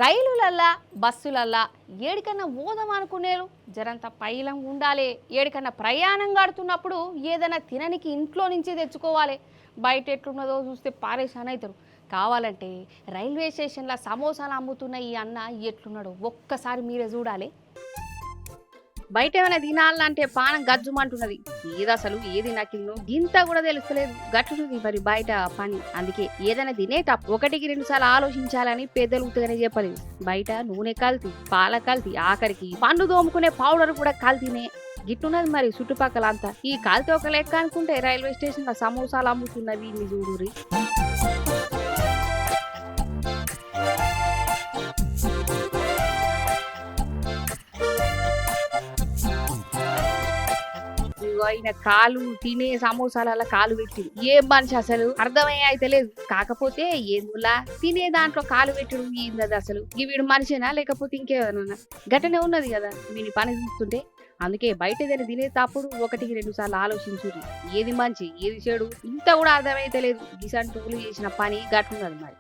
రైలులల్లా బస్సులల్లా ఏడికన్నా పోదాం అనుకునేలు జరంత పైలం ఉండాలి. ఏడికన్నా ప్రయాణం గడుతున్నప్పుడు ఏదైనా తిననికి ఇంట్లో నుంచి తెచ్చుకోవాలి. బయట ఎట్లున్నదో చూస్తే పారేషాన్ అవుతారు. కావాలంటే రైల్వే స్టేషన్లో సమోసాలు అమ్ముతున్న ఈ అన్న ఎట్లున్నాడో ఒక్కసారి మీరే చూడాలి. బయట ఏమైనా తినాలంటే పానం గజ్జుమంటున్నది. ఏది అసలు ఏది నకిలినో గింత కూడా తెలుస్తలేదు. గట్లుంది మరి బయట పని. అందుకే ఏదైనా తినేటప్పుడు ఒకటికి 2 సార్లు ఆలోచించాలని పెద్దలు ఉత్తగానే చెప్పలేదు. బయట నూనె కల్తీ, పాల కల్తీ, ఆఖరికి పండ్లు దోముకునే పౌడర్ కూడా కల్తీనే. గిట్టున్నది మరి చుట్టుపక్కల అంతా. ఈ కల్తీ ఒక లెక్క అనుకుంటే రైల్వే స్టేషన్ లో సమోసాలు అమ్ముతున్నవి ఇన్ని చూడురి. ఆయన కాలు తినే సమోసాల కాలు పెట్టి ఏం మనిషి అసలు అర్థమయ్యే అయితే లేదు. కాకపోతే ఏందులా తినే దాంట్లో కాలు పెట్టడం ఏంది అసలు? వీడు మనిషినా లేకపోతే ఇంకేమన్నా ఘటనే ఉన్నది కదా వీని పని చూస్తుంటే. అందుకే బయట ఏదైనా తినేటప్పుడు 1-2 సార్లు ఆలోచించుర్రి. ఏది మంచి ఏది చెడు ఇంత కూడా అర్థమైతే లేదు. గిసంటోళ్ళు చేసిన పని గట్టున్నది మరి.